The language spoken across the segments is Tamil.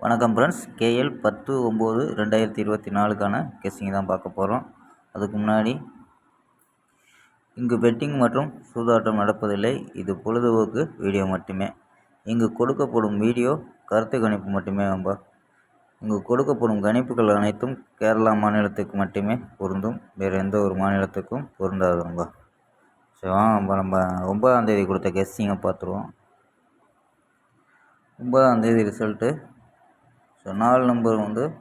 வணக்கம் ஃப்ரெண்ட்ஸ், KL 10/9/2024க்கான கெஸ்ஸிங் தான் பார்க்க போகிறோம். அதுக்கு முன்னாடி இங்கு பெட்டிங் மற்றும் சூதாட்டம் நடப்பதில்லை. இது பொழுதுபோக்கு வீடியோ மட்டுமே. இங்கு கொடுக்கப்படும் வீடியோ கருத்து கணிப்பு மட்டுமே நம்ப. இங்கு கொடுக்கப்படும் கணிப்புகள் அனைத்தும் கேரளா மாநிலத்துக்கு மட்டுமே பொருந்தும். வேறு எந்த ஒரு மாநிலத்துக்கும் பொருந்தாது நம்ப. சரி வாங்க நம்ம 9ஆம் தேதி கொடுத்த கெஸ்ஸிங்கை பார்த்துருவோம். 9ஆம் தேதி ரிசல்ட்டு. ஸோ 4 நம்பர்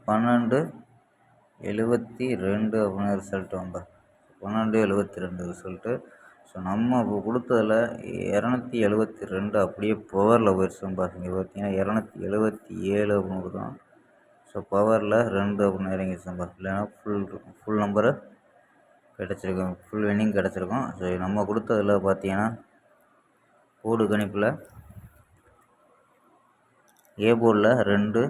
12/72 அப்படின்னு ரிசல்ட்டு நம்ம 12/72 ரிசல்ட்டு. ஸோ நம்ம இப்போ கொடுத்ததில் 272 அப்படியே பவரில் போயிடுச்சும்பா. இங்கே பார்த்தீங்கன்னா 277 அப்படின்னு கொடுத்தோம். ஸோ பவரில் 2 அப்படின்னு இறங்கிடுச்சும்பா. இல்லைன்னா ஃபுல் நம்பரு கிடச்சிருக்கோம், ஃபுல் வின்னிங் கிடச்சிருக்கோம். ஸோ நம்ம கொடுத்ததில் பார்த்தீங்கன்னா போர்டு கணிப்பில் ஏ போர்டில் 2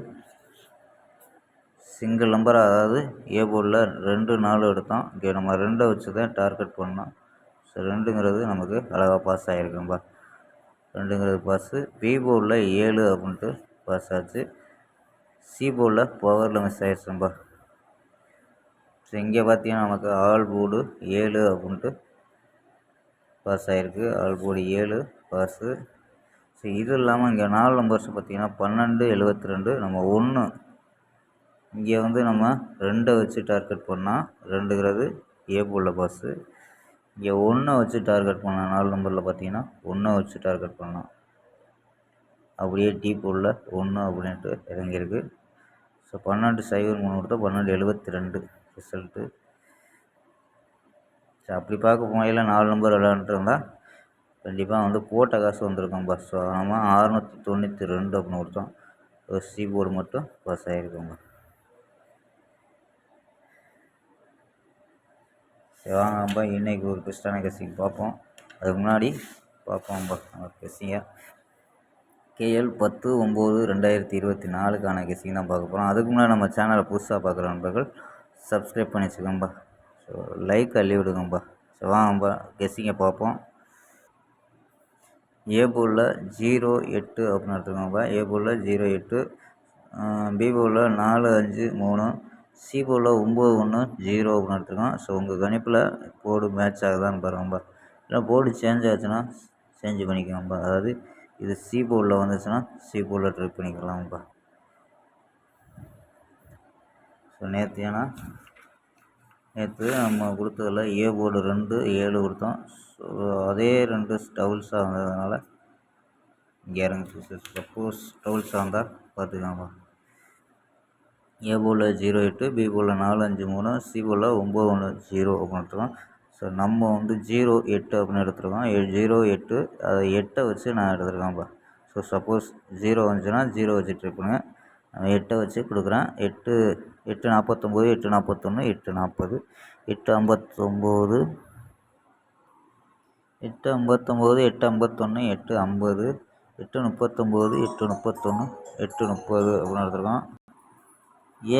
சிங்கிள் நம்பர், அதாவது ஏ போர்டில் 2 4 எடுத்தோம். இங்கே நம்ம 2 வச்சு தான் டார்கெட் பண்ணோம். ஸோ 2ங்கிறது நமக்கு அழகாக பாஸ் ஆகிருக்கும்பா. 2ங்கிறது பாஸு. பி போர்டில் 7 அப்படின்ட்டு பாஸ் ஆச்சு. சி போர்டில் பவரில் மிஸ் ஆகிடுச்சும்பா. ஸோ இங்கே பார்த்தீங்கன்னா நமக்கு ஆல் போர்டு 7 அப்படின்ட்டு பாஸ் ஆகிருக்கு. All board 7 pass. ஸோ இது இல்லாமல் இங்கே 4 நம்பர்ஸ் பார்த்தீங்கன்னா 12/72 நம்ம 1 இங்கே நம்ம 2 வச்சு டார்கெட் பண்ணால் 2ங்கிறது ஏ போர்டில் பாஸு. இங்கே 1 வச்சு டார்கெட் பண்ணால் 4 நம்பரில் பார்த்தீங்கன்னா 1 வச்சு டார்கெட் பண்ணோம். அப்படியே டி போர்டில் 1 அப்படின்ட்டு இறங்கியிருக்கு. ஸோ 12/03 கொடுத்தா 12/72 ரிசல்ட்டு. ஸோ அப்படி பார்க்க போகையில் 4 நம்பர் விளையாண்டுருந்தா கண்டிப்பாக போட்ட காசு வந்திருக்கோம்பா. ஸோ நம்ம 692 அப்படின்னு கொடுத்தோம். சி போர்டு மட்டும் பாஸ் ஆகிருக்கோங்க. சரி வாங்கப்பா, இன்றைக்கி ஒரு பெஸ்ட்டான கெஸ்ஸிங் பார்ப்போம். அதுக்கு முன்னாடி பார்ப்போம்ப்பா கெஸ்ஸிங்கை. KL 10/9/2024க்கான கெஸ்ஸிங் தான் பார்க்க போகிறோம். அதுக்கு முன்னாடி நம்ம சேனலை புதுசாக பார்க்குற நண்பர்கள் சப்ஸ்கிரைப் பண்ணி வச்சுக்கோம்பா. ஸோ லைக் அள்ளி விடுங்கப்பா. ஸோ வாங்கப்பா கெஸ்ஸிங்கை பார்ப்போம். ஏ போர்டில் 08 அப்படின்னு எடுத்துக்கோங்கப்பா. ஏ போர்டில் 08, பி போர்டில் 4-5-3, சி போர்டில் 9-1-0 அப்படின்னு எடுத்துருக்கோம். ஸோ உங்கள் கணிப்பில் போர்டு மேட்ச் ஆகுதான்னு பாருங்கப்பா. இல்லை போர்டு சேஞ்ச் ஆச்சுன்னா சேஞ்ச் பண்ணிக்கோங்கப்பா. அதாவது இது சி போர்டில் வந்துச்சுன்னா சி போர்டில் ட்ரை பண்ணிக்கலாம்ப்பா. ஸோ நேற்று நம்ம கொடுத்ததில் ஏ போர்டு 2 7 கொடுத்தோம். ஸோ அதே 2 டபுள்ஸாக வந்ததுனால இங்கே இறங்கிச்சு. சப்போஸ் டபுள்ஸாக வந்தால் பார்த்துக்கோங்கப்பா. ஏ போர்டில் 08, பி போர்டில் 4-5-3, சி போர்டில் 9-1-0 அப்படின்னு எடுத்துருக்கோம். ஸோ நம்ம 08 அப்படின்னு எடுத்துருக்கோம். 08 அதை 8 வச்சு நான் எடுத்துருக்கேன்ப்பா. ஸோ சப்போஸ் 0 வந்துச்சுன்னா 0 வச்சு ட்ரை பண்ணுங்கள். 8 வச்சு கொடுக்குறேன். 8 849, 841, 840, 859, 859, 851, 850, 839, 831, 830 அப்படின்னு எடுத்துருக்கோம்.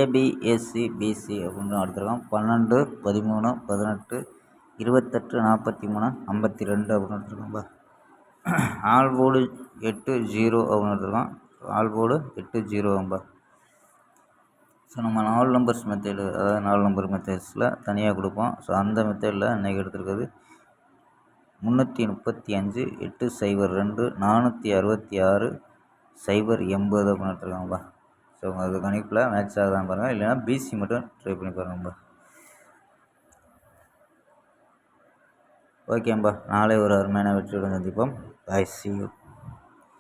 ABAC BC அப்படின்னு எடுத்துருக்கோம். 12, 13, 18, 28, 43, 52 அப்படின்னு எடுத்துருக்கோம்ப்பா. ஆல் போர்டு 8-0 அப்படின்னு எடுத்துருக்கோம். All board 8-0ம்பா. ஸோ நம்ம 4 நம்பர்ஸ் மெத்தேடு, அதாவது 4 நம்பர் மெத்தட்ஸில் தனியாக கொடுப்போம். ஸோ அந்த மெத்தேடில் இன்றைக்கி எடுத்துருக்கிறது 335, 802, 466, 080 அப்படின்னு எடுத்துருக்காங்கப்பா. ஸோ அது கணிப்பில் மேட்ச் ஆகுதான் பாருங்கள். இல்லைன்னா பிசி மட்டும் ட்ரை பண்ணி பாருங்கப்பா. ஓகேம்பா, நாளை ஒரு அருமையான வெற்றியுடன் சந்திப்போம். பாய், see you.